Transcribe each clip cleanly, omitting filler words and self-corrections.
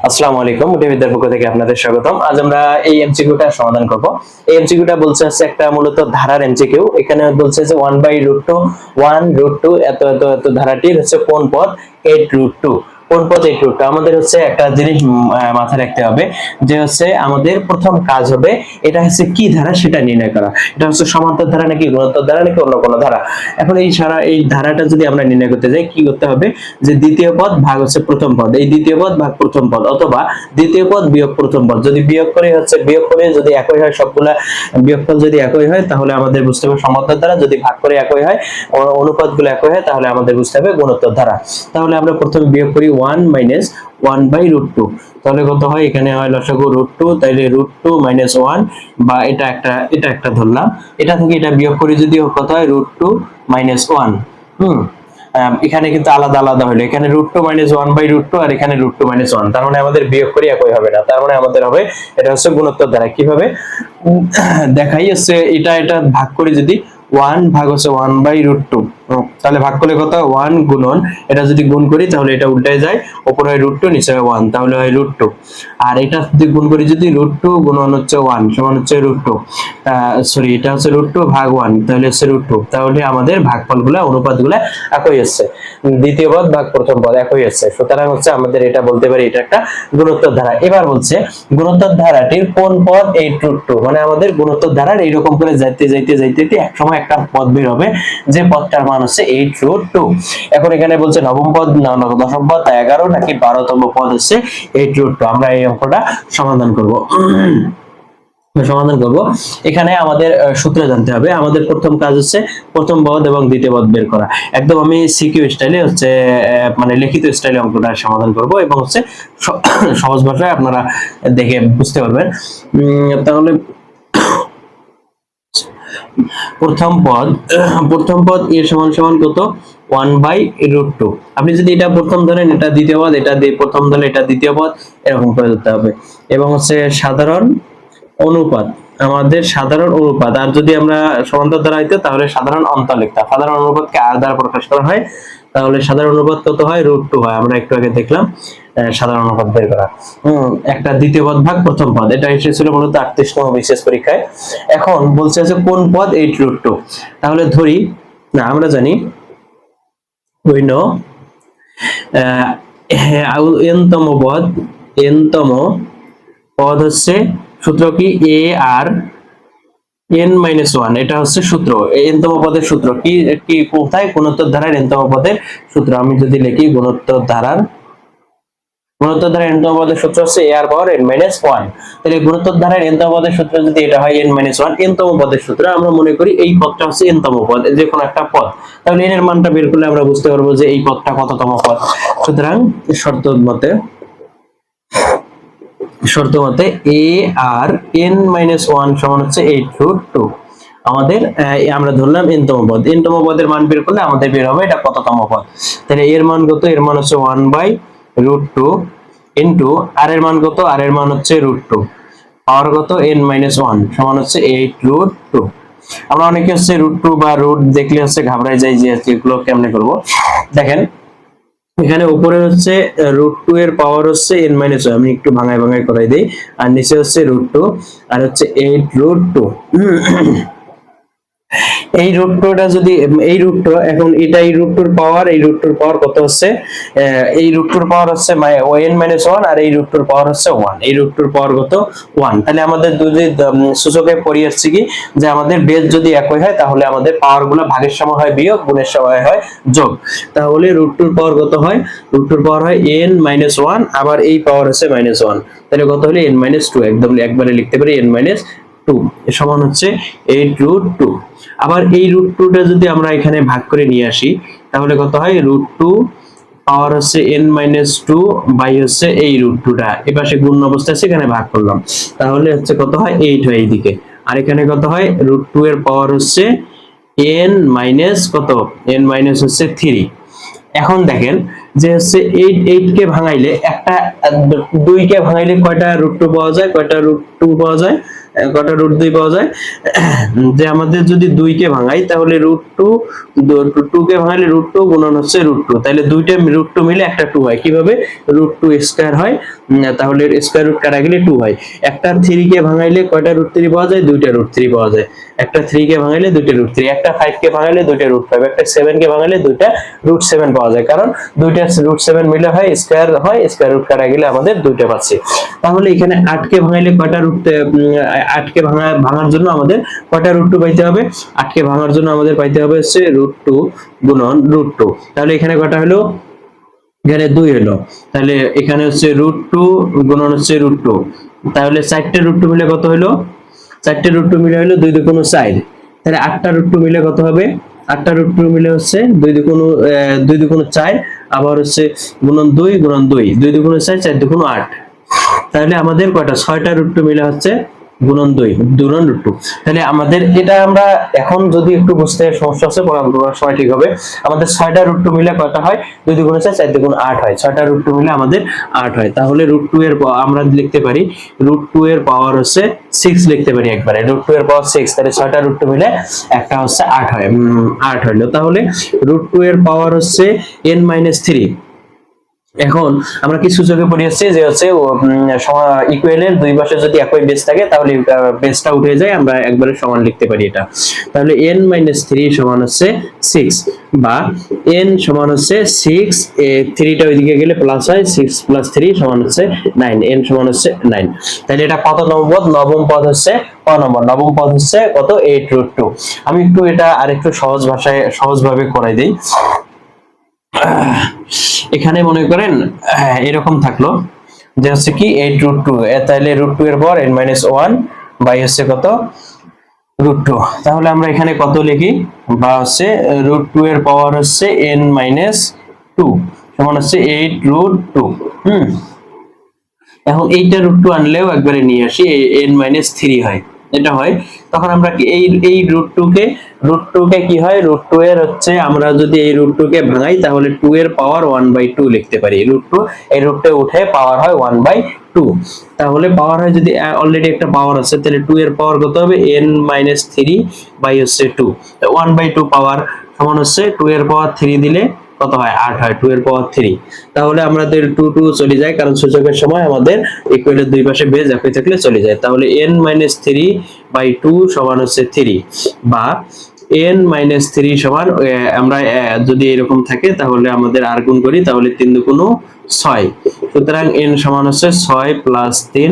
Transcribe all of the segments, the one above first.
আসসালামু আলাইকুম, মোটিভিদ্যার পক্ষ থেকে আপনাদের স্বাগতম। আজ আমরা এই এমসিকিউটা সমাধান করব। এই এমসিকিউটা বলছে হচ্ছে একটা মূলত ধারার এমসিকিউ। এখানে বলছে যে 1/√2 1√2 এত এত এত ধারাটির হচ্ছে কোন পদ 8√2। কোন পদ 8√2? আমাদের হচ্ছে একটা জিনিস মাথায় রাখতে হবে যে হচ্ছে আমাদের প্রথম কাজ হবে এটা হচ্ছে কি ধারা সেটা নির্ণয় করা। এটা হচ্ছে সমান্তর ধারা নাকি গুণোত্তর ধারা নাকি অন্য কোনো ধারা। এখন এই ধারাটা যদি আমরা নির্ণয় করতে যাই কি করতে হবে, যে দ্বিতীয় পদ ভাগ হচ্ছে প্রথম পদ, এই দ্বিতীয় পদ ভাগ প্রথম পদ, অথবা দ্বিতীয় পদ বিয়োগ প্রথম পদ। যদি বিয়োগ করে যদি একই হয়, সবগুলা বিয়োগফল যদি একই হয় তাহলে আমাদের বুঝতে হবে সমান্তর ধারা। যদি ভাগ করে একই হয়, অনুপাতগুলো একই হয়, তাহলে আমাদের বুঝতে হবে গুণোত্তর ধারা। তাহলে আমরা প্রথমে বিয়োগ করি 1 - 1/√2। তাহলে কত হয়, এখানে হয় লসাগু √2, তাইলে √2 - 1, বা এটা একটা ধরলাম। এটা থেকে এটা বিয়োগ করি যদি কত হয়, √2 - 1। এখানে কিন্তু আলাদা আলাদা হলো, এখানে √2 - 1/√2 আর এখানে √2 - 1। তার মানে আমাদের বিয়োগ করি একই হবে না, তার মানে আমাদের হবে এটা হচ্ছে গুণোত্তর ধারা। কিভাবে দেখাই হচ্ছে, এটা ভাগ করি যদি 1 ভাগ হচ্ছে 1/√2, তাহলে ভাগ করলে কত, 1 গুণন এটা যদি গুণ করি তাহলে এটা উল্টায় যায়, উপরে হয় √2 নিচে হয় 1, তাহলে হয় √2। আর এটা যদি গুণ করি যদি √2 গুণন হচ্ছে 1 সমান হচ্ছে √2, সরি এটা হচ্ছে √2 ভাগ 1, তাহলে হচ্ছে √2। তাহলে আমাদের ভাগফলগুলো অনুপাতগুলো একই হচ্ছে, দ্বিতীয় পদ ভাগ প্রথম পদ একই হচ্ছে। সুতরাং হচ্ছে আমাদের এটা বলতে পারি এটা একটা গুণোত্তর ধারা। এবার বলছে গুণোত্তর ধারাটির কোন পদ 8√2, মানে আমাদের গুণোত্তর ধারার এইরকম করে যাইতে যাইতে যাইতে এক সময় একটা পদ বের হবে যে পদটার মান হচ্ছে 8√2। এখন এখানে বলছে নবম পদ না দশম পদ 11 নাকি 12তম পদ হচ্ছে 8√2। আমরা এই অঙ্কটা সমাধান করব। এখানে আমাদের সূত্র জানতে হবে। আমাদের প্রথম কাজ হচ্ছে প্রথম পদ এবং দ্বিতীয় পদ বের করা। একদম আমি সিকিউ স্টাইলে হচ্ছে মানে লিখিত স্টাইলে অঙ্কটা সমাধান করব, এবং হচ্ছে সহজ ভাষায় আপনারা দেখে বুঝতে পারবেন। তাহলে প্রথম পদ এ সমান সমান কত, 1/√2। আপনি যদি এটা প্রথম ধরেন এটা দ্বিতীয় পদ, এটা প্রথম ধরলে এটা দ্বিতীয় পদ, এরকম করে ধরতে হবে। এবং হচ্ছে সাধারণ অনুপাত, আমাদের সাধারণ অনুপাত, আর যদি আমরা সমান্তর দ্বারা হইতো তাহলে সাধারণ অন্তর লিখতাম। সাধারণ অনুপাতকে আর দ্বারা প্রকাশ করা হয়, তাহলে সাধারণ অনুপাত কত হয়, √2 হয়। আমরা একটু আগে দেখলাম সাধারণ অনুপাত বের করা। একটা দ্বিতীয় পদ ভাগ প্রথম পদ, এটা এসেছিল মূলত 38তম বিশেষ পরীক্ষায়। এখন বলছে যে কোন পদ 8√2, তাহলে ধরি না আমরা জানি we know n-তম পদ হচ্ছে সূত্র কি, a r n-1, এটা হচ্ছে সূত্র n-তম পদের সূত্র কি কি কোথায়, গুণোত্তর ধারার n-তম পদের সূত্র। আমি যদি লিখি গুণোত্তর ধারার n-তম পদের সূত্র হচ্ছে a r পাওয়ার n-1। তাহলে গুণোত্তর ধারার n-তম পদের সূত্র যদি এটা হয় n-1, n-তম পদের সূত্র আমরা মনে করি এই পদটা হচ্ছে n-তম পদ, যে কোনো একটা পদ। তাহলে n এর মানটা বের করলে আমরা বুঝতে পারবো যে এই পদটা কততম পদ। সুতরাং শর্ত মতে a r n-1 সমান হচ্ছে 8√2। আমাদের আমরা ধরলাম n-তম পদ, n-তম পদের মান বের করলে আমাদের বের হবে এটা কততম পদ। তাহলে এর মান কত, এর মান হচ্ছে 1/√2 ইনটু আর এর মান কত, আর এর মান হচ্ছে √2, পাওয়ার কত n-1 সমান হচ্ছে 8√2। আমরা অনেকে হচ্ছে √2 বা রুট দেখলে হচ্ছে ঘাবড়ায় যাই যে এগুলো কেমনে করব। দেখেন এখানে উপরে হচ্ছে √2 এর পাওয়ার হচ্ছে n-1, আমি একটু ভাঙায় ভাঙায় করাই দেই, আর নিচে হচ্ছে √2 আর হচ্ছে 8√2। এই √2টা যদি এই √2 এখন এটা এই √2 পাওয়ার, এই √2 পাওয়ার কত হচ্ছে, এই √2 পাওয়ার হচ্ছে n-1 আর এই √2 পাওয়ার হচ্ছে 1, এই √2 পাওয়ার কত 1। তাহলে আমাদের দুই সূচকে পড়ে আসছে কি, যে আমাদের বেস যদি একই হয় তাহলে আমাদের পাওয়ারগুলো ভাগের সময় হয় বিয়োগ, গুণের সময় হয় যোগ। তাহলে √2 পাওয়ার কত হয়, √2 পাওয়ার হয় n-1, আবার এই পাওয়ার হচ্ছে -1, তাহলে কত হলো n-2। একদম একবারে লিখতে পারি n-2 সমান হচ্ছে 8√2। আবার এই √2টা যদি আমরা এখানে ভাগ করে নিয়ে আসি তাহলে কত হয়, √2 পাওয়ার হচ্ছে n-2 বাই হচ্ছে এই √2টা এপাশে গুণ অবস্থায় সেখানে ভাগ করলাম, তাহলে হচ্ছে কত হয় 8 হয় এইদিকে। আর এখানে কত হয়, √2 এর পাওয়ার হচ্ছে কত হচ্ছে 3। এখন দেখেন যে হচ্ছে 8 কে ভাঙাইলে একটা 2 কে ভাঙাইলে কয়টা √2 পাওয়া যায়, কয়টা √2 পাওয়া যায়, কটা রুট 2 পাওয়া যায়, যে আমাদের যদি 2 কে ভাঙাই তাহলে √2 কে ভাঙালে √2 গুণন হচ্ছে √2, তাহলে দুইটা √2 মিলে একটা 2 হয়। কিভাবে? √2 স্কয়ার হয়, তাহলে স্কয়ার রুট কাটা গেলে 2 হয়। একটা 3 কে ভাঙাইলে কয়টা √3 পাওয়া যায়? দুইটা √3 পাওয়া যায়। একটা 3 কে ভাঙাইলে দুইটা √3, একটা 5 কে ভাঙাইলে দুইটা √5, একটা 7 কে ভাঙাইলে দুইটা √7 পাওয়া যায়, কারণ দুইটা √7 মিলে হয় স্কয়ার রুট কাটা গেলে আমাদের দুইটা পাচ্ছি। তাহলে এখানে 8 কে ভাঙাইলে কয়টা 8 কে ভাঙার জন্য আমাদের কয়টা √2 পাইতে হবে? 8 কে ভাঙার জন্য আমাদের পাইতে হবে হচ্ছে √2 গুণন √2। তাহলে এখানে কয়টা হলো? এখানে 2 হলো। তাহলে এখানে হচ্ছে √2 গুণন হচ্ছে √2, তাহলে 4টে √2 মিলে কত হলো? 4টে √2 মিলে হলো 2 2 4। তাহলে 8টা √2 মিলে কত হবে? 8টা √2 মিলে হচ্ছে 2 2 4, আবার হচ্ছে গুণন 2 গুণন 2, 2 2 4, 4 2 8। তাহলে আমাদের কয়টা? 6টা √2 মিলে হচ্ছে গুণন 2 গুণন √2। তাহলে আমাদের এটা আমরা এখন যদি একটু বুঝতে সমস্যা আছে, পড়ার সময় ঠিক হবে। আমাদের 6টা √2 মিলে কয়টা হয়? 2 2 4, 4 2 8 হয়। 6টা √2 মিলে আমাদের 8 হয়। তাহলে √2 এর আমরা লিখতে পারি √2 এর পাওয়ার হচ্ছে 6 লিখতে পারি একবারে। √2 এর পাওয়ার 6, তাহলে 6টা √2 মিলে একটা হচ্ছে 8 হয়, 8 হলো। তাহলে √2 এর পাওয়ার হচ্ছে n-3। এখন আমরা কি সূচকে পড়িয়েছি যে হচ্ছে ইকুয়ালের দুই পাশে যদি একই বেস থাকে তাহলে বেসটা উঠে যায়, আমরা একবারে সমান লিখতে পারি এটা। তাহলে n-3 সমান হচ্ছে 6, বা n সমান হচ্ছে 6, 3টা ওইদিকে গেলে প্লাস হয়, 6 + 3 সমান হচ্ছে 9, n সমান হচ্ছে 9। তাহলে এটা কত নম্বর পদ? নবম পদ হচ্ছে ক নম্বর। নবম পদ হচ্ছে কত? 8√2। আমি একটু এটা আরেকটু সহজভাবে করাই দেই। এখানে মনে করেন এরকম থাকলো যে হচ্ছে কি 8√2, তাহলে √2 এর পর n-1 বাই হচ্ছে কত? √2। তাহলে আমরা এখানে কত লিখি? বা হচ্ছে √2 এর পাওয়ার হচ্ছে n-2 সমান হচ্ছে 8√2। এখন এইটা √2 আনলেও একবারে নিয়ে আসি, n-3 হয়, এটা হয়। তখন আমরা কি এই √2 কে কি হয়? √2 এর হচ্ছে আমরা যদি এই √2 কে ভাঙাই তাহলে 2 এর পাওয়ার 1/2 লিখতে পারি। √2 এই √2 উঠে পাওয়ার হয় 1/2। তাহলে পাওয়ার হয়, যদি অলরেডি একটা পাওয়ার আছে তাহলে 2 এর পাওয়ার কত হবে? n-3 বাই হচ্ছে 2, 1/2 পাওয়ার সমান হচ্ছে 2 এর পাওয়ার 3 দিলে কত হয়? 8 হয়, 2 এর পাওয়ার 3। তাহলে আমাদের 2 2 চলে যায়, কারণ সূচকের সময় আমাদের ইকুয়ালের দুই পাশে বেজ একই থাকলে চলে যায়। তাহলে n-3/2 সমান হচ্ছে 3, বা n-3 সমান আমরা যদি এরকম থাকে তাহলে আমাদের আর গুণ করি, তাহলে 3 2 6। সুতরাং n সমান হচ্ছে 6 + 3,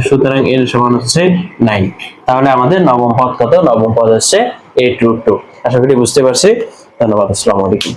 সুতরাং n সমান হচ্ছে 9। তাহলে আমাদের নবম পদ কত? নবম পদ হচ্ছে 8√2। আশা করি বুঝতে পারছি। ধন্যবাদ। আসসালামু আলাইকুম।